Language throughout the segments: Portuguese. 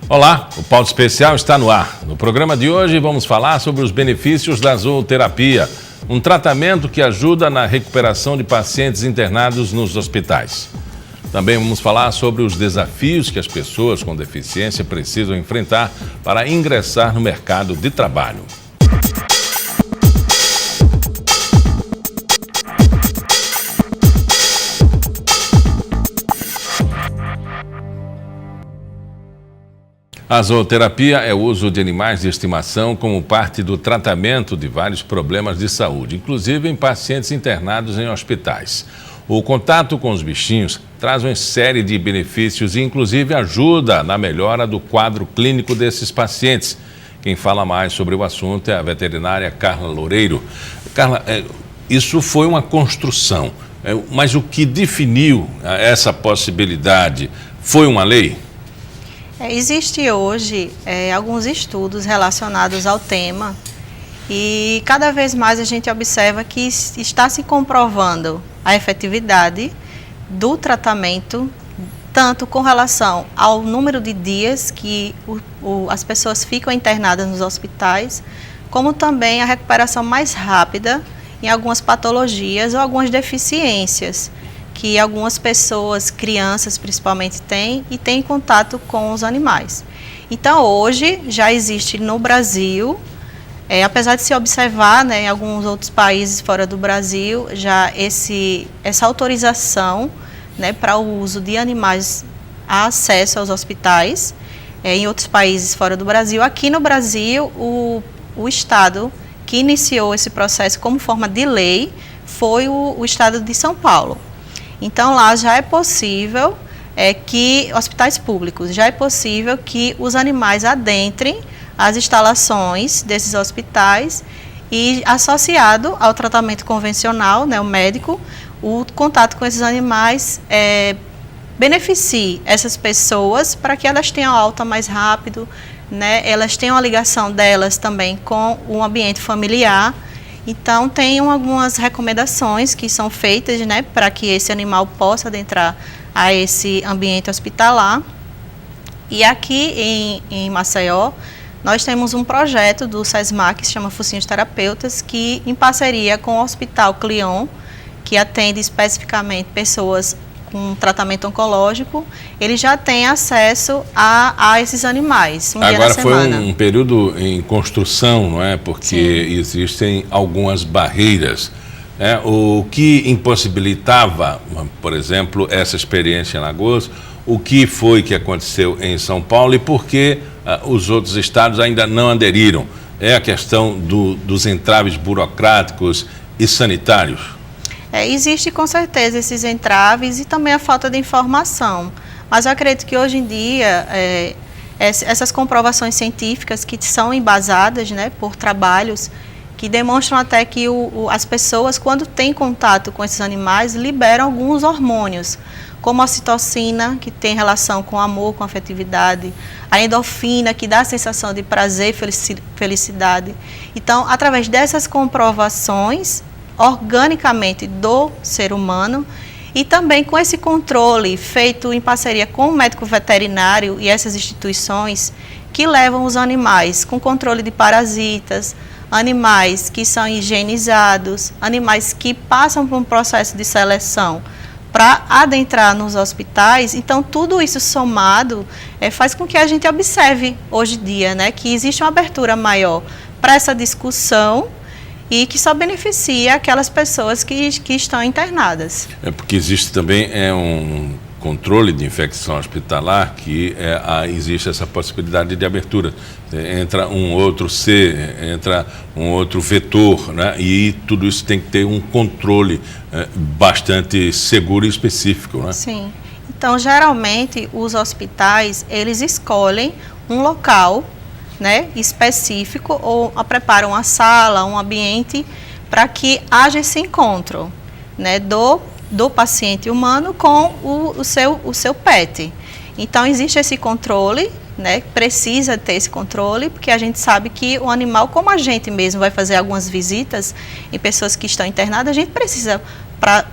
Olá, o Pauta Especial está no ar. No programa de hoje vamos falar sobre os benefícios da zooterapia, um tratamento que ajuda na recuperação de pacientes internados nos hospitais. Também vamos falar sobre os desafios que as pessoas com deficiência precisam enfrentar para ingressar no mercado de trabalho. A zooterapia é o uso de animais de estimação como parte do tratamento de vários problemas de saúde, inclusive em pacientes internados em hospitais. O contato com os bichinhos traz uma série de benefícios e, inclusive, ajuda na melhora do quadro clínico desses pacientes. Quem fala mais sobre o assunto é a veterinária Carla Loureiro. Carla, isso foi uma construção, mas o que definiu essa possibilidade foi uma lei? Existe hoje alguns estudos relacionados ao tema e cada vez mais a gente observa que está se comprovando a efetividade do tratamento, tanto com relação ao número de dias que as pessoas ficam internadas nos hospitais, como também a recuperação mais rápida em algumas patologias ou algumas deficiências que algumas pessoas, crianças principalmente, têm e têm contato com os animais. Então, hoje, já existe no Brasil, apesar de se observar, em alguns outros países fora do Brasil, já essa autorização, para o uso de animais a acesso aos hospitais, em outros países fora do Brasil. Aqui no Brasil, o Estado que iniciou esse processo como forma de lei foi o Estado de São Paulo. Então, lá já é possível que, hospitais públicos, já é possível que os animais adentrem as instalações desses hospitais e, associado ao tratamento convencional, o médico, o contato com esses animais beneficie essas pessoas para que elas tenham alta mais rápido, elas tenham a ligação delas também com o ambiente familiar. Então, tem algumas recomendações que são feitas, para que esse animal possa adentrar a esse ambiente hospitalar. E aqui em Maceió, nós temos um projeto do SESMAC, que se chama Focinhos Terapeutas, que, em parceria com o Hospital Cleon, que atende especificamente pessoas com tratamento oncológico, ele já tem acesso a esses animais. Agora foi um período em construção, não é? Porque sim, existem algumas barreiras. O que impossibilitava, por exemplo, essa experiência em Alagoas, o que foi que aconteceu em São Paulo e por que os outros estados ainda não aderiram? É a questão dos entraves burocráticos e sanitários? Existe com certeza esses entraves e também a falta de informação, mas eu acredito que hoje em dia essas comprovações científicas que são embasadas por trabalhos que demonstram até que as pessoas, quando têm contato com esses animais, liberam alguns hormônios, como a ocitocina, que tem relação com o amor, com a afetividade, a endorfina, que dá a sensação de prazer e felicidade. Então, através dessas comprovações organicamente do ser humano e também com esse controle feito em parceria com o médico veterinário e essas instituições que levam os animais com controle de parasitas, animais que são higienizados, animais que passam por um processo de seleção para adentrar nos hospitais. Então, tudo isso somado faz com que a gente observe hoje em dia, que existe uma abertura maior para essa discussão e que só beneficia aquelas pessoas que estão internadas. Porque existe também um controle de infecção hospitalar que existe essa possibilidade de abertura. Entra um outro entra um outro vetor, e tudo isso tem que ter um controle bastante seguro e específico. Sim. Então, geralmente, os hospitais, eles escolhem um local específico ou preparam uma sala, um ambiente para que haja esse encontro do paciente humano com o seu pet. Então, existe esse controle, precisa ter esse controle, porque a gente sabe que o animal, como a gente mesmo vai fazer algumas visitas em pessoas que estão internadas, a gente precisa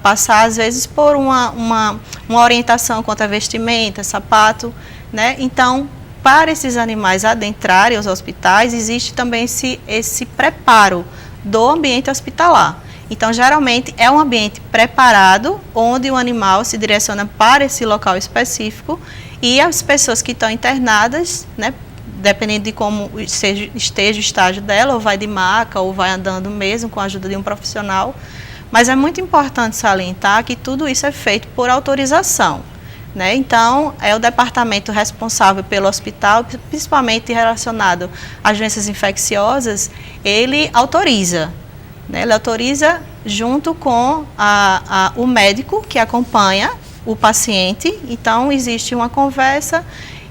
passar, às vezes, por uma orientação quanto a vestimenta, sapato, Então, para esses animais adentrarem os hospitais, existe também esse preparo do ambiente hospitalar. Então, geralmente, é um ambiente preparado, onde o animal se direciona para esse local específico e as pessoas que estão internadas, né, dependendo de como esteja o estágio dela, ou vai de maca, ou vai andando mesmo com a ajuda de um profissional. Mas é muito importante salientar que tudo isso é feito por autorização, né? Então, é o departamento responsável pelo hospital, principalmente relacionado às doenças infecciosas, ele autoriza, né? Ele autoriza junto com o médico que acompanha o paciente. Então, existe uma conversa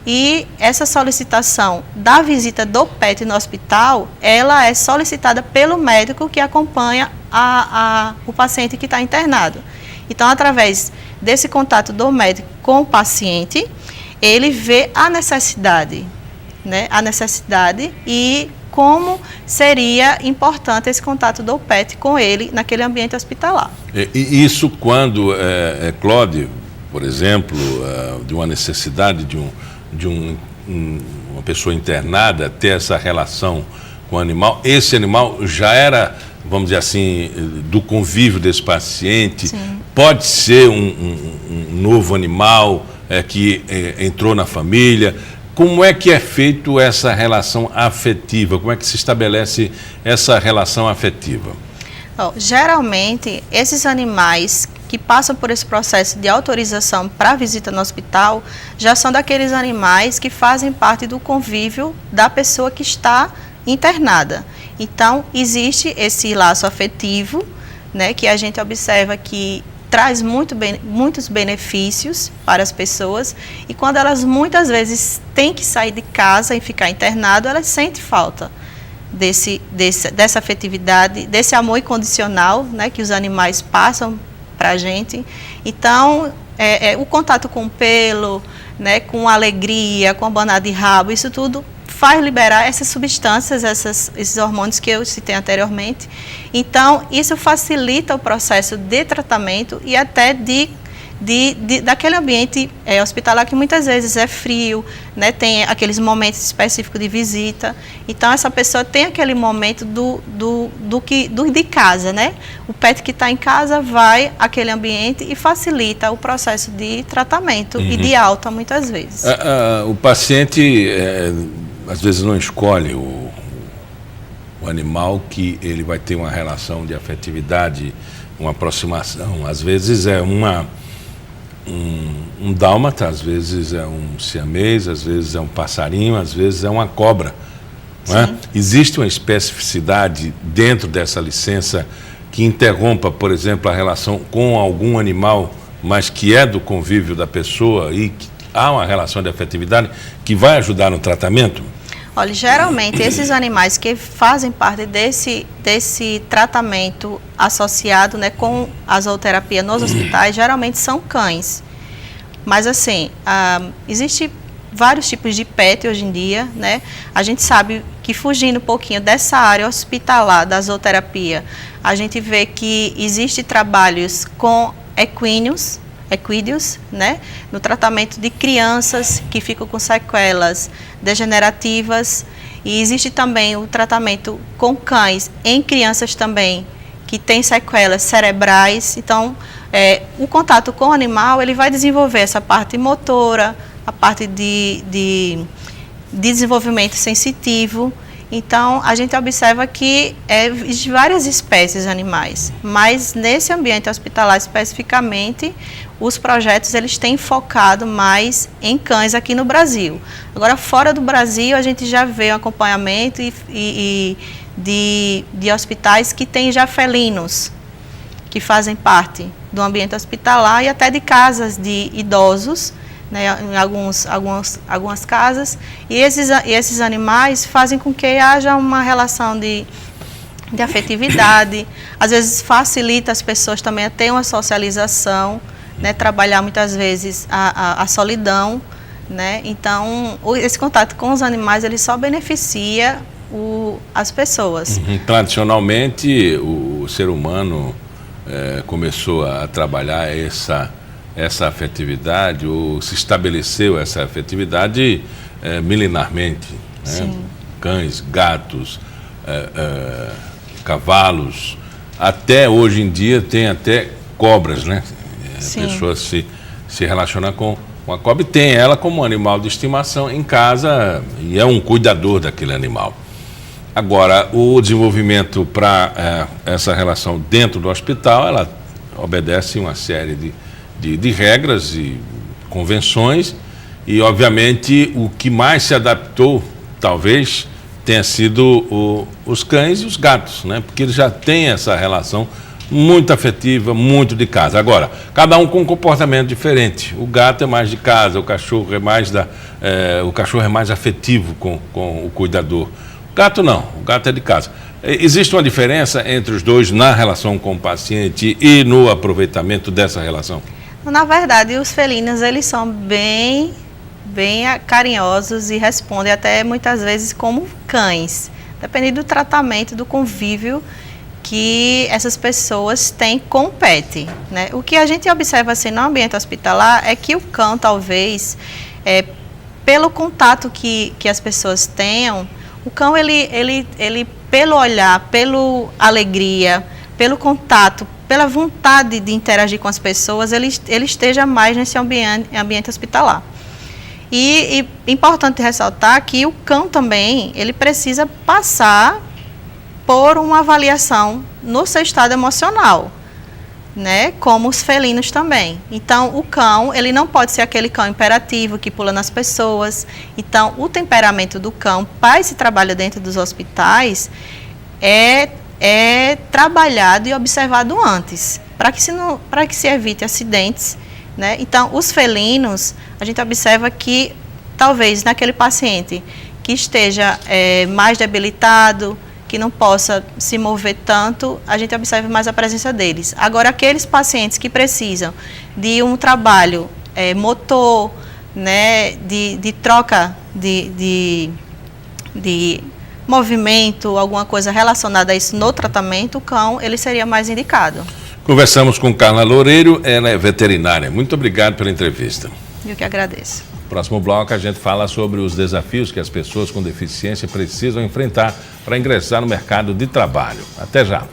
e essa solicitação da visita do PET no hospital, ela é solicitada pelo médico que acompanha o paciente que está internado. Então, através desse contato do médico com o paciente, ele vê a necessidade, né? A necessidade e como seria importante esse contato do PET com ele naquele ambiente hospitalar. E isso quando, Claude, por exemplo, de uma necessidade de uma pessoa internada ter essa relação com o animal, esse animal já era, vamos dizer assim, do convívio desse paciente. Sim. Pode ser um novo animal que entrou na família. Como é que é feito essa relação afetiva? Como é que se estabelece essa relação afetiva? Geralmente, esses animais que passam por esse processo de autorização para visita no hospital já são daqueles animais que fazem parte do convívio da pessoa que está internada. Então, existe esse laço afetivo, né, que a gente observa que traz muitos benefícios para as pessoas, e quando elas muitas vezes têm que sair de casa e ficar internado, elas sentem falta dessa afetividade, desse amor incondicional, né, que os animais passam para a gente. Então, o contato com o pelo, né, com a alegria, com a abanada de rabo, isso tudo faz liberar essas substâncias, esses hormônios que eu citei anteriormente. Então, isso facilita o processo de tratamento e até daquele ambiente hospitalar que muitas vezes é frio, né? Tem aqueles momentos específicos de visita. Então, essa pessoa tem aquele momento de casa, né? O PET que está em casa vai àquele ambiente e facilita o processo de tratamento e de alta, muitas vezes. O paciente, às vezes, não escolhe o animal que ele vai ter uma relação de afetividade, uma aproximação. Às vezes é um dálmata, às vezes é um siamês, às vezes é um passarinho, às vezes é uma cobra. Não é? Existe uma especificidade dentro dessa licença que interrompa, por exemplo, a relação com algum animal, mas que é do convívio da pessoa e que há uma relação de afetividade que vai ajudar no tratamento? Olha, geralmente esses animais que fazem parte desse tratamento associado, né, com a zooterapia nos hospitais, geralmente são cães. Mas assim, existe vários tipos de PET hoje em dia, né? A gente sabe que, fugindo um pouquinho dessa área hospitalar da zooterapia, a gente vê que existe trabalhos com equídeos, né, no tratamento de crianças que ficam com sequelas degenerativas, e existe também o tratamento com cães em crianças também que têm sequelas cerebrais. Então, o contato com o animal, ele vai desenvolver essa parte motora, a parte de desenvolvimento sensitivo. Então, a gente observa que de várias espécies animais, mas nesse ambiente hospitalar especificamente, os projetos eles têm focado mais em cães aqui no Brasil. Agora, fora do Brasil, a gente já vê um acompanhamento de hospitais que têm já felinos, que fazem parte do ambiente hospitalar e até de casas de idosos, né, em algumas casas, e esses animais fazem com que haja uma relação de afetividade, às vezes facilita as pessoas também a ter uma socialização, né, trabalhar muitas vezes a solidão, né? Então, esse contato com os animais, ele só beneficia as pessoas. Tradicionalmente, o ser humano começou a trabalhar essa afetividade, ou se estabeleceu essa afetividade milenarmente, né? Cães, gatos, cavalos, até hoje em dia tem até cobras, né? A pessoa se relaciona com a cobra e tem ela como animal de estimação em casa e é um cuidador daquele animal. Agora, o desenvolvimento para essa relação dentro do hospital, ela obedece uma série de regras e convenções e, obviamente, o que mais se adaptou, talvez, tenha sido os cães e os gatos, né? Porque eles já têm essa relação muito afetiva, muito de casa. Agora, cada um com um comportamento diferente. O gato é mais de casa, o cachorro é mais afetivo com o cuidador. O gato não, o gato é de casa. Existe uma diferença entre os dois na relação com o paciente e no aproveitamento dessa relação? Na verdade, os felinos, eles são bem carinhosos e respondem até muitas vezes como cães, dependendo do tratamento, do convívio que essas pessoas têm com o pet, né? O que a gente observa assim, no ambiente hospitalar é que o cão, talvez, pelo contato que as pessoas tenham, o cão, ele pelo olhar, pela alegria, pelo contato, pela vontade de interagir com as pessoas, ele esteja mais nesse ambiente hospitalar. E importante ressaltar que o cão também, ele precisa passar por uma avaliação no seu estado emocional, né? Como os felinos também. Então, o cão, ele não pode ser aquele cão imperativo que pula nas pessoas. Então, o temperamento do cão para esse trabalho dentro dos hospitais é trabalhado e observado antes, para que se evite acidentes, né? Então, os felinos, a gente observa que talvez naquele paciente que esteja mais debilitado, que não possa se mover tanto, a gente observa mais a presença deles. Agora, aqueles pacientes que precisam de um trabalho motor, né, de troca de movimento, alguma coisa relacionada a isso no tratamento, o cão, ele seria mais indicado. Conversamos com Carla Loureiro, ela é veterinária. Muito obrigado pela entrevista. Eu que agradeço. Próximo bloco a gente fala sobre os desafios que as pessoas com deficiência precisam enfrentar para ingressar no mercado de trabalho. Até já.